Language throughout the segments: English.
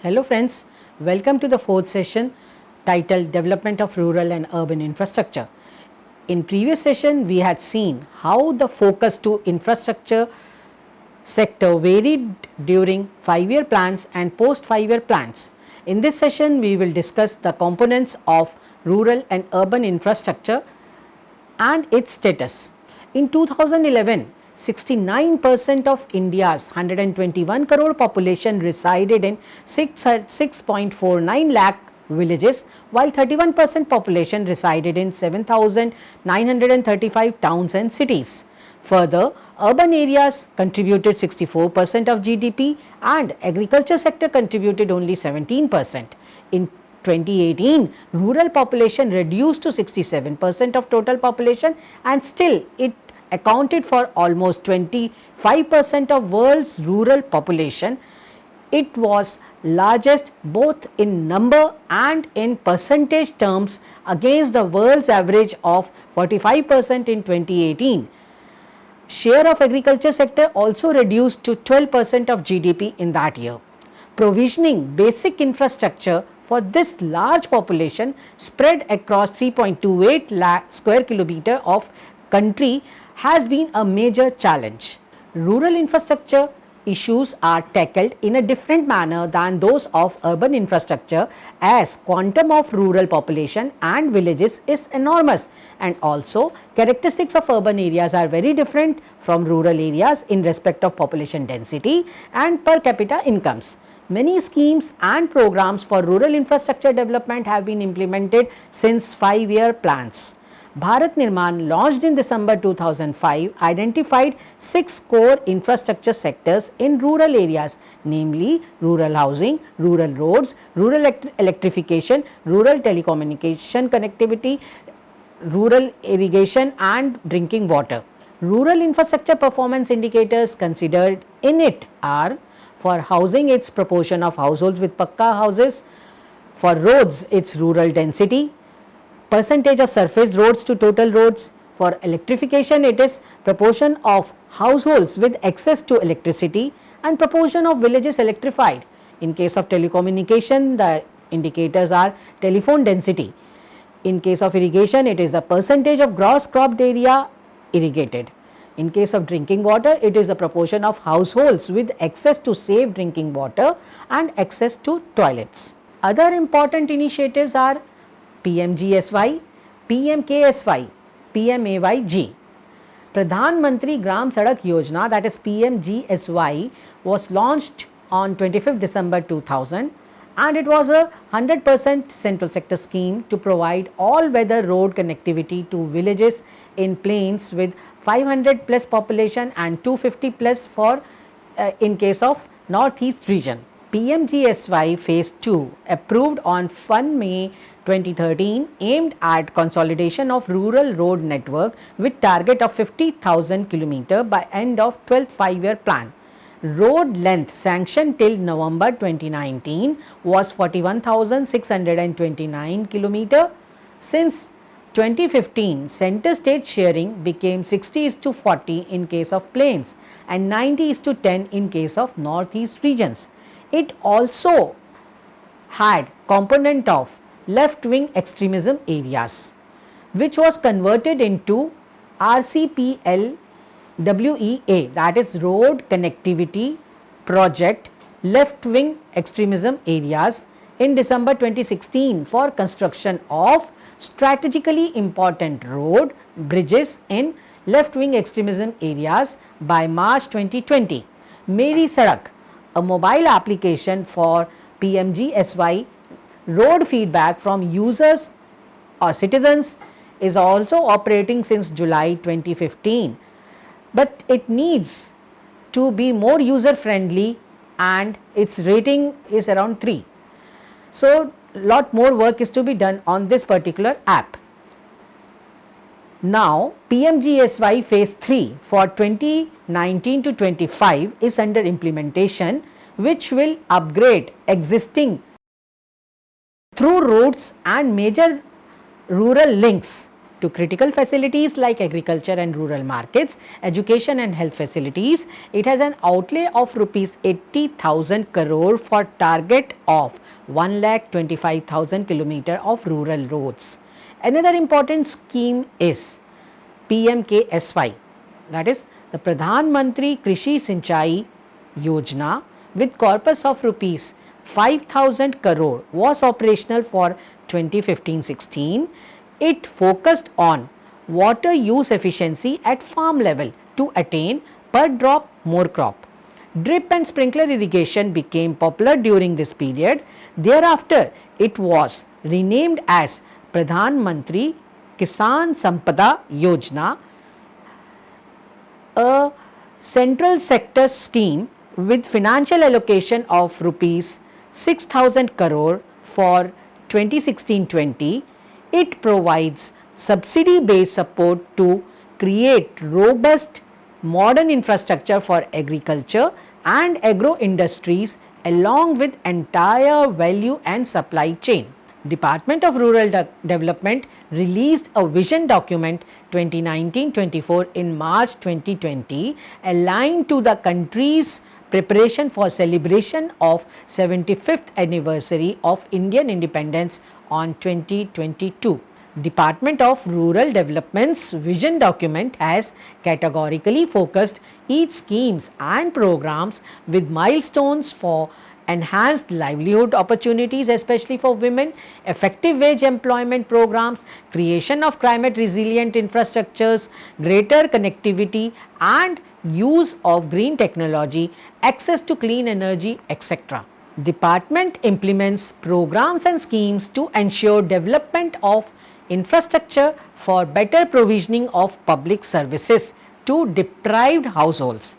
Hello friends, welcome to the fourth session titled Development of Rural and Urban Infrastructure. In previous session we had seen how the focus to infrastructure sector varied during 5-year plans and post 5-year plans. In this session we will discuss the components of rural and urban infrastructure and its status. In 2011, 69% of India's 121 crore population resided in 6.49 lakh villages, while 31% population resided in 7,935 towns and cities. Further, urban areas contributed 64% of GDP and agriculture sector contributed only 17%. In 2018, rural population reduced to 67% of total population, and still it accounted for almost 25% of world's rural population. It was largest both in number and in percentage terms against the world's average of 45% in 2018. Share of agriculture sector also reduced to 12% of GDP in that year. Provisioning basic infrastructure for this large population spread across 3.28 lakh square kilometer of country has been a major challenge. Rural infrastructure issues are tackled in a different manner than those of urban infrastructure, as quantum of rural population and villages is enormous, and also characteristics of urban areas are very different from rural areas in respect of population density and per capita incomes. Many schemes and programs for rural infrastructure development have been implemented since 5-year plans. Bharat Nirman, launched in December 2005, identified 6 core infrastructure sectors in rural areas, namely rural housing, rural roads, rural electrification, rural telecommunication connectivity, rural irrigation and drinking water. Rural infrastructure performance indicators considered in it are: for housing, its proportion of households with pakka houses; for roads, its rural density; percentage of surface roads to total roads; for electrification, it is proportion of households with access to electricity and proportion of villages electrified. In case of telecommunication, the indicators are telephone density. In case of irrigation, it is the percentage of gross cropped area irrigated. In case of drinking water, it is the proportion of households with access to safe drinking water and access to toilets. Other important initiatives are PMGSY, PMKSY, PMAYG. Pradhanmantri Yojna, that is PMGSY, was launched on 25th December 2000, and it was a 100% central sector scheme to provide all-weather road connectivity to villages in plains with 500 plus population and 250 plus for in case of northeast region. PMGSY phase 2, approved on 1 May 2013, aimed at consolidation of rural road network with target of 50,000 km by end of 12th 5-year plan. Road length sanctioned till November 2019 was 41,629 km. Since 2015, center state sharing became 60:40 in case of plains and 90:10 in case of northeast regions. It also had component of left-wing extremism areas, which was converted into RCPL WEA, that is Road Connectivity Project Left-Wing Extremism Areas, in December 2016 for construction of strategically important road bridges in left-wing extremism areas by March 2020. Meri Sadak, a mobile application for PMGSY road feedback from users or citizens, is also operating since July 2015, but it needs to be more user friendly and its rating is around 3. So lot more work is to be done on this particular app. Now PMGSY phase 3 for 2019 to 25 is under implementation, which will upgrade existing through routes and major rural links to critical facilities like agriculture and rural markets, education and health facilities. It has an outlay of rupees 80,000 crore for target of 1,25,000 kilometer of rural roads. Another important scheme is PMGSY, that is the Pradhanmantri Yojna, with corpus of rupees 5,000 crore was operational for 2015-16. It focused on water use efficiency at farm level to attain per drop more crop. Drip and sprinkler irrigation became popular during this period. Thereafter, it was renamed as Pradhan Mantri Kisan Sampada Yojna, a central sector scheme with financial allocation of rupees 6,000 crore for 2016-20. It provides subsidy based support to create robust modern infrastructure for agriculture and agro industries along with entire value and supply chain. Department of Rural Development released a vision document 2019-24 in March 2020 aligned to the country's preparation for celebration of 75th anniversary of Indian independence on 2022. Department of Rural Development's vision document has categorically focused each schemes and programs with milestones for enhanced livelihood opportunities, especially for women, effective wage employment programs, creation of climate resilient infrastructures, greater connectivity and use of green technology, access to clean energy, etc. Department implements programs and schemes to ensure development of infrastructure for better provisioning of public services to deprived households.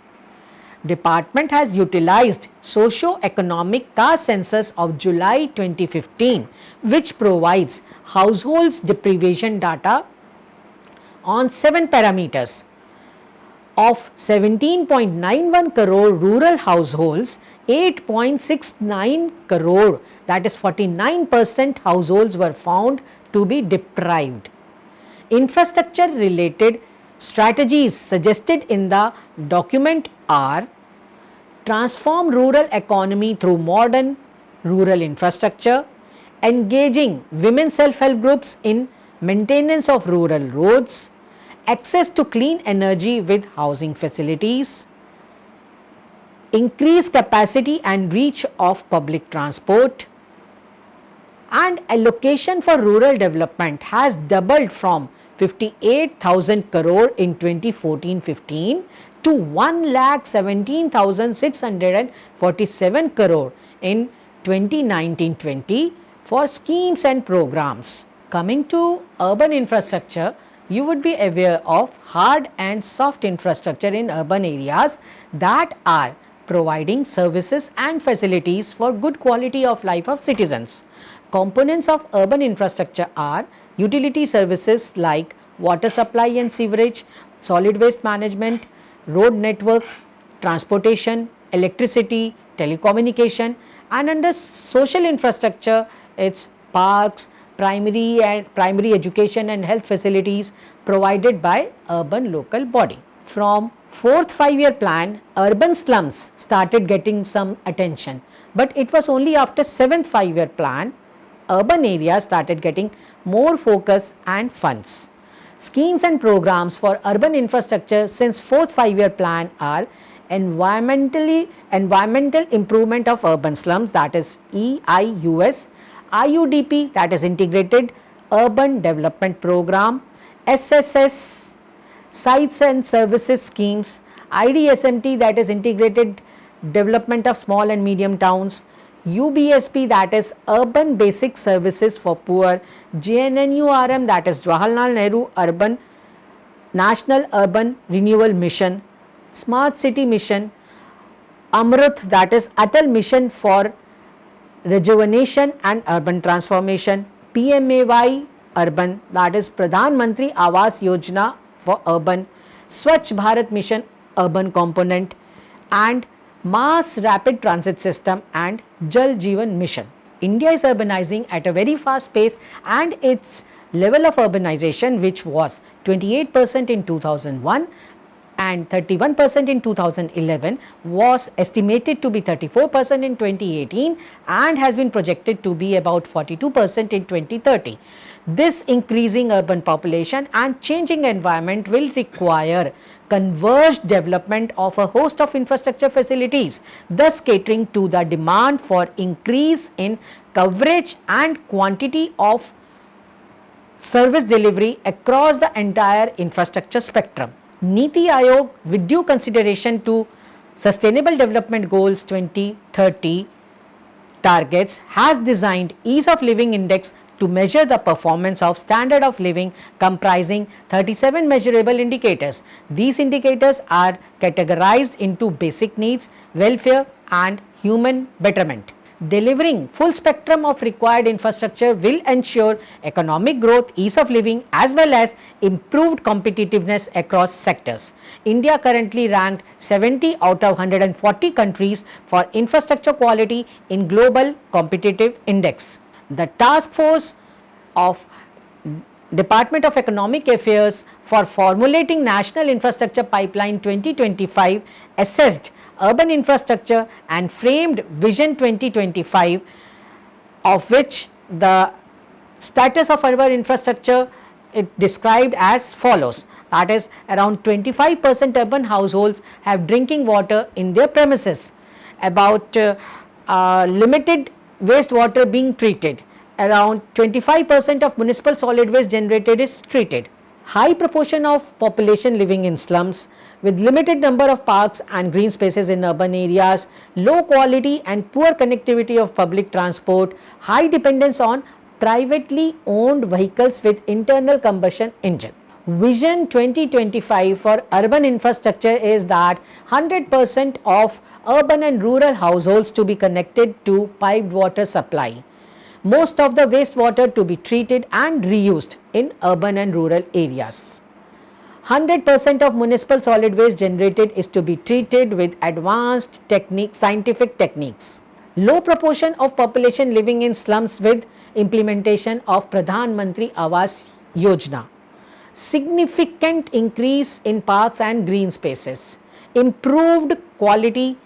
Department has utilized socio-economic caste census of July 2015, which provides households deprivation data on 7 parameters. Of 17.91 crore rural households, 8.69 crore, that is 49% households were found to be deprived. Infrastructure related strategies suggested in the document are: transform rural economy through modern rural infrastructure, engaging women self-help groups in maintenance of rural roads, access to clean energy with housing facilities, increase capacity and reach of public transport, and allocation for rural development has doubled from 58,000 crore in 2014-15 to 1,17,647 crore in 2019-20 for schemes and programs. Coming to urban infrastructure, you would be aware of hard and soft infrastructure in urban areas that are providing services and facilities for good quality of life of citizens. Components of urban infrastructure are utility services like water supply and sewerage, solid waste management, road network, transportation, electricity, telecommunication, and under social infrastructure it's parks, primary education and health facilities provided by urban local body. From 4th 5-year plan, urban slums started getting some attention, but it was only after 7th 5-year plan urban areas started getting more focus and funds. Schemes and programs for urban infrastructure since 4th 5-year plan are environmental improvement of urban slums, that is EIUS, IUDP, that is integrated urban development program, SSS, sites and services schemes, IDSMT, that is integrated development of small and medium towns, UBSP, that is urban basic services for poor, JNNURM, that is Jawaharlal Nehru Urban National Urban Renewal Mission, Smart City Mission, Amrut, that is Atal Mission for Rejuvenation and Urban Transformation, PMAY Urban, that is Pradhanmantri Awas Yojna for urban, Swachh Bharat Mission urban component, and Mass Rapid Transit System and Jal Jeevan Mission. India is urbanizing at a very fast pace and its level of urbanization, which was 28% in 2001 and 31% in 2011, was estimated to be 34% in 2018 and has been projected to be about 42% in 2030. This increasing urban population and changing environment will require converged development of a host of infrastructure facilities, thus catering to the demand for increase in coverage and quantity of service delivery across the entire infrastructure spectrum. Niti Aayog, with due consideration to Sustainable Development Goals 2030 targets, has designed Ease of Living Index to measure the performance of standard of living, comprising 37 measurable indicators. These indicators are categorized into basic needs, welfare and human betterment. Delivering full spectrum of required infrastructure will ensure economic growth, ease of living as well as improved competitiveness across sectors. India currently ranked 70 out of 140 countries for infrastructure quality in Global Competitive Index. The task force of Department of Economic Affairs for formulating National Infrastructure Pipeline 2025 assessed urban infrastructure and framed Vision 2025, of which the status of urban infrastructure is described as follows. That is, around 25% urban households have drinking water in their premises, about limited wastewater being treated, around 25% of municipal solid waste generated is treated. High proportion of population living in slums with limited number of parks and green spaces in urban areas, low quality and poor connectivity of public transport, high dependence on privately owned vehicles with internal combustion engine. Vision 2025 for urban infrastructure is that 100% of urban and rural households to be connected to piped water supply. Most of the wastewater to be treated and reused in urban and rural areas. 100% of municipal solid waste generated is to be treated with advanced scientific techniques. Low proportion of population living in slums with implementation of Pradhanmantri Yojna. Significant increase in parks and green spaces. Improved quality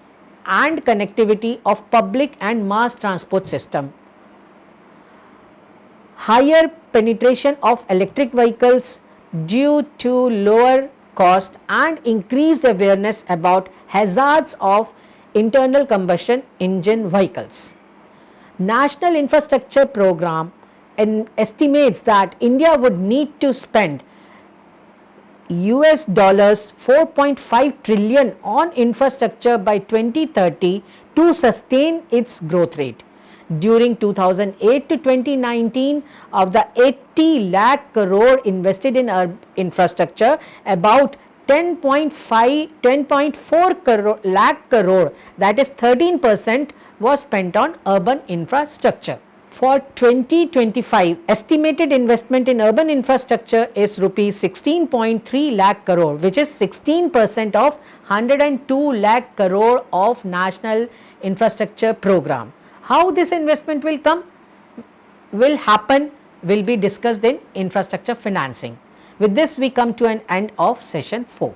and connectivity of public and mass transport system. Higher penetration of electric vehicles due to lower cost and increased awareness about hazards of internal combustion engine vehicles. National Infrastructure Program estimates that India would need to spend US dollars 4.5 trillion on infrastructure by 2030 to sustain its growth rate. During 2008 to 2019, of the 80 lakh crore invested in infrastructure, about 10.4 lakh crore, that is 13%, was spent on urban infrastructure. For 2025, estimated investment in urban infrastructure is rupees 16.3 lakh crore, which is 16% of 102 lakh crore of National Infrastructure Program. How this investment will happen will be discussed in infrastructure financing. With this, we come to an end of session 4.